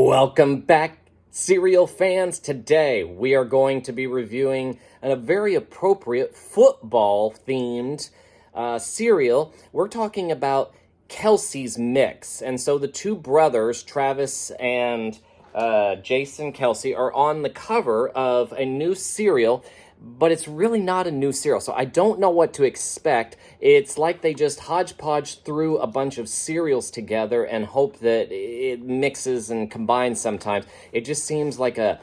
Welcome back, cereal fans. Today we are going to be reviewing a very appropriate football-themed cereal. We're talking about Kelce's Mix. And so the two brothers, Travis and Jason Kelce, are on the cover of a new cereal, but it's really not a new cereal, so I don't know what to expect. It's like they just hodgepodge threw a bunch of cereals together and hope that it mixes and combines sometimes. It just seems like a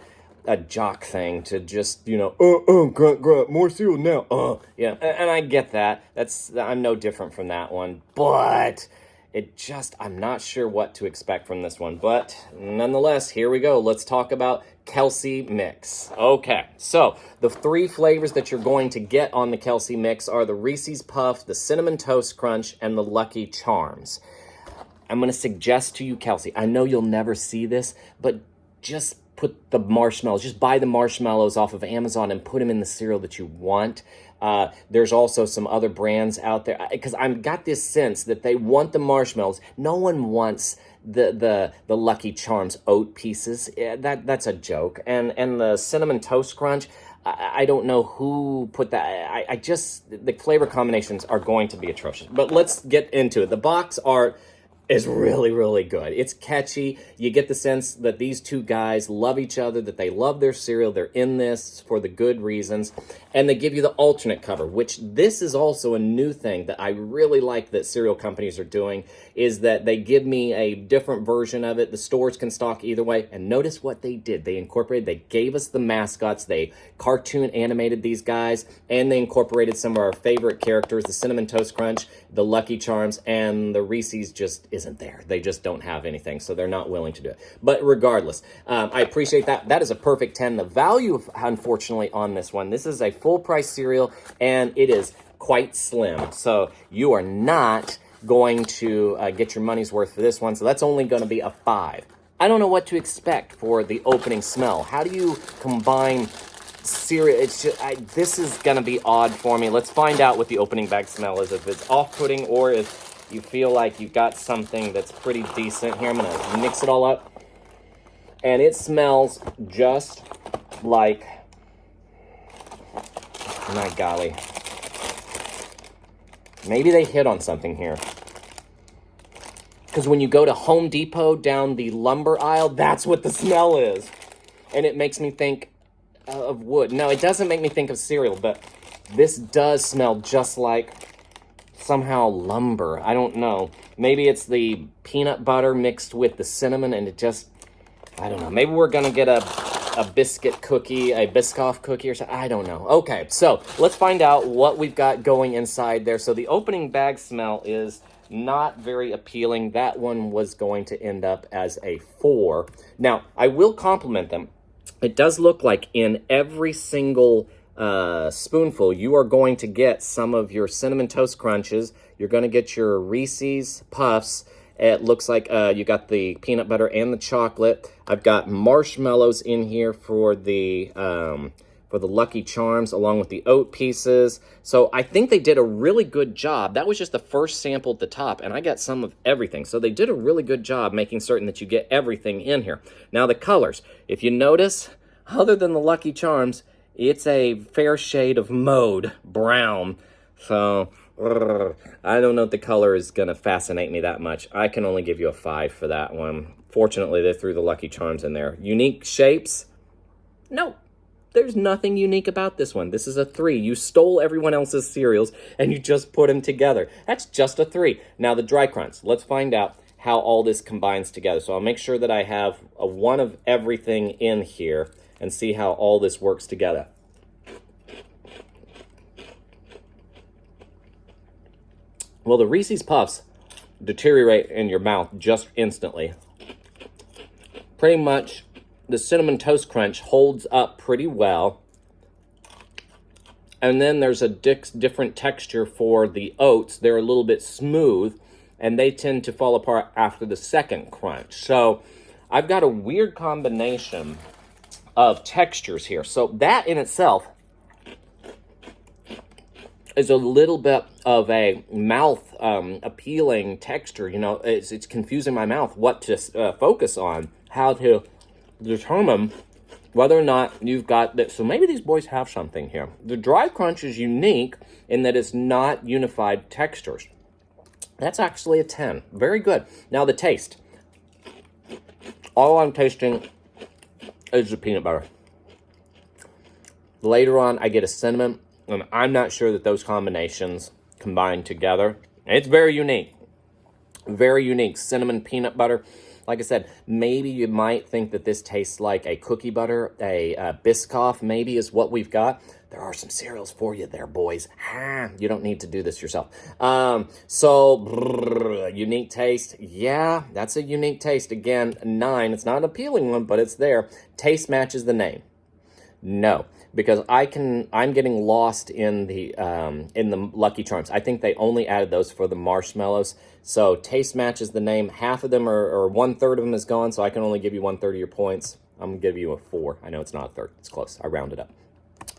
jock thing to just, grunt, more cereal now, yeah, and I get that. I'm no different from that one, but I'm not sure what to expect from this one, but nonetheless, here we go. Let's talk about Kelce Mix. Okay, so the three flavors that you're going to get on the Kelce Mix are the Reese's Puff, the Cinnamon Toast Crunch, and the Lucky Charms. I'm going to suggest to you, Kelce, I know you'll never see this, but just put the marshmallows, just buy the marshmallows off of Amazon and put them in the cereal that you want. There's also some other brands out there, because I've got this sense that they want the marshmallows. No one wants the Lucky Charms oat pieces. That's a joke. And the Cinnamon Toast Crunch, I don't know who put that. The flavor combinations are going to be atrocious. But let's get into it. The box art is really, really good. It's catchy. You get the sense that these two guys love each other, that they love their cereal. They're in this for the good reasons. And they give you the alternate cover, which this is also a new thing that I really like that cereal companies are doing, is that they give me a different version of it. The stores can stock either way. And notice what they did. They gave us the mascots. They cartoon animated these guys, and they incorporated some of our favorite characters, the Cinnamon Toast Crunch, the Lucky Charms, and the Reese's just isn't there. They just don't have anything, so they're not willing to do it. But regardless, I appreciate that. That is a perfect 10. The value, unfortunately, on this one, this is a full-price cereal, and it is quite slim. So you are not going to get your money's worth for this one, so that's only going to be a 5. I don't know what to expect for the opening smell. How do you combine cereal? This is going to be odd for me. Let's find out what the opening bag smell is, if it's off-putting or if you feel like you've got something that's pretty decent. Here, I'm going to mix it all up. And it smells just like, my golly, maybe they hit on something here. Because when you go to Home Depot down the lumber aisle, that's what the smell is. And it makes me think of wood. No, it doesn't make me think of cereal, but this does smell just like somehow lumber. I don't know. Maybe it's the peanut butter mixed with the cinnamon, and I don't know. Maybe we're going to get a biscuit cookie, a Biscoff cookie or something. I don't know. Okay, so let's find out what we've got going inside there. So the opening bag smell is not very appealing. That one was going to end up as a 4. Now, I will compliment them. It does look like in every single spoonful, you are going to get some of your Cinnamon Toast Crunches. You're going to get your Reese's Puffs. It looks like you got the peanut butter and the chocolate. I've got marshmallows in here for the Lucky Charms, along with the oat pieces. So I think they did a really good job. That was just the first sample at the top, and I got some of everything. So they did a really good job making certain that you get everything in here. Now the colors, if you notice, other than the Lucky Charms, it's a fair shade of mauve brown. So I don't know if the color is going to fascinate me that much. I can only give you a 5 for that one. Fortunately, they threw the Lucky Charms in there. Unique shapes? No. There's nothing unique about this one. This is a 3. You stole everyone else's cereals and you just put them together. That's just a 3. Now the dry crunch. Let's find out how all this combines together. So I'll make sure that I have a 1 of everything in here and see how all this works together. Well, the Reese's Puffs deteriorate in your mouth just instantly. Pretty much, the Cinnamon Toast Crunch holds up pretty well. And then there's a different texture for the oats. They're a little bit smooth, and they tend to fall apart after the second crunch. So I've got a weird combination of textures here. So that in itself is a little bit of a mouth appealing texture. You know, it's confusing my mouth what to focus on, how to determine whether or not you've got that. So maybe these boys have something here. The dry crunch is unique in that it's not unified textures. That's actually a 10. Very good. Now the taste. All I'm tasting is the peanut butter. Later on, I get a cinnamon, and I'm not sure that those combinations combine together. It's very unique. Very unique. Cinnamon, peanut butter. Like I said, maybe you might think that this tastes like a cookie butter, a Biscoff maybe is what we've got. There are some cereals for you there, boys. You don't need to do this yourself. Unique taste. Yeah, that's a unique taste. Again, 9. It's not an appealing one, but it's there. Taste matches the name. No, because I'm getting lost in the Lucky Charms. I think they only added those for the marshmallows. So taste matches the name. Half of them or 1/3 of them is gone, so I can only give you 1/3 of your points. I'm gonna give you a 4. I know it's not a third. It's close. I rounded up.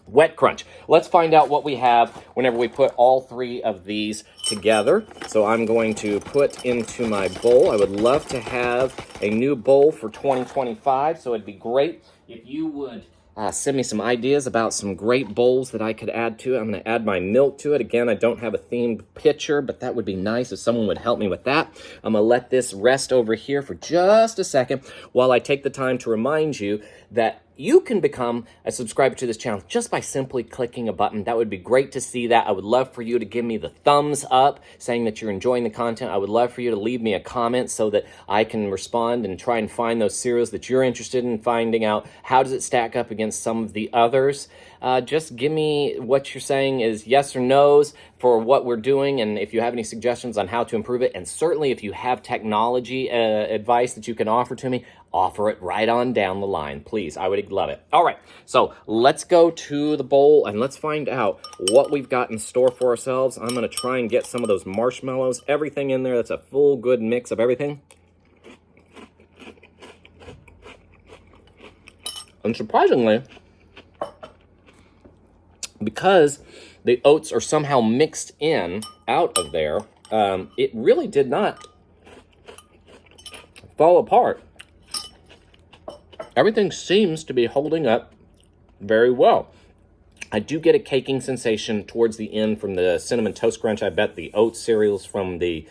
Wet Crunch. Let's find out what we have whenever we put all 3 of these together. So I'm going to put into my bowl. I would love to have a new bowl for 2025, so it'd be great if you would send me some ideas about some great bowls that I could add to it. I'm going to add my milk to it. Again, I don't have a themed pitcher, but that would be nice if someone would help me with that. I'm going to let this rest over here for just a second while I take the time to remind you that you can become a subscriber to this channel just by simply clicking a button. That would be great to see that. I would love for you to give me the thumbs up saying that you're enjoying the content. I would love for you to leave me a comment so that I can respond and try and find those cereals that you're interested in finding out. How does it stack up against some of the others? Just give me what you're saying is yes or no's for what we're doing, and if you have any suggestions on how to improve it, and certainly if you have technology advice that you can offer to me, offer it right on down the line, please. I would love it. All right, so let's go to the bowl and let's find out what we've got in store for ourselves. I'm going to try and get some of those marshmallows, everything in there. That's a full good mix of everything. And surprisingly, because the oats are somehow mixed in out of there, it really did not fall apart. Everything seems to be holding up very well. I do get a caking sensation towards the end from the Cinnamon Toast Crunch. I bet the oat cereals from the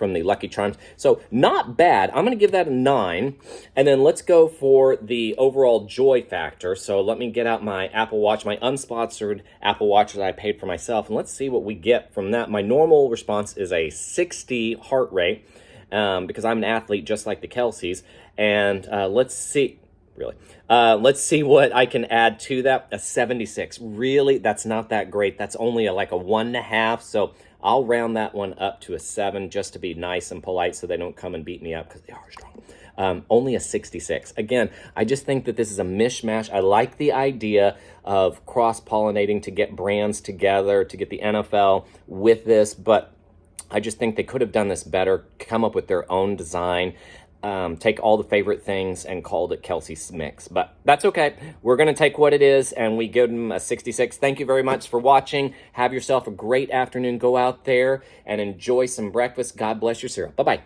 Lucky Charms. So not bad. I'm going to give that a 9. And then let's go for the overall joy factor. So let me get out my Apple Watch, my unsponsored Apple Watch that I paid for myself. And let's see what we get from that. My normal response is a 60 heart rate because I'm an athlete just like the Kelces. And let's see. Let's see what I can add to that. A 76. Really, that's not that great. That's only like a 1.5. So I'll round that one up to a 7 just to be nice and polite so they don't come and beat me up because they are strong. Only a 66. Again, I just think that this is a mishmash. I like the idea of cross-pollinating to get brands together, to get the NFL with this, but I just think they could have done this better, come up with their own design. Take all the favorite things and called it Kelce's Mix. But that's okay. We're going to take what it is, and we give them a 66. Thank you very much for watching. Have yourself a great afternoon. Go out there and enjoy some breakfast. God bless your cereal. Bye-bye.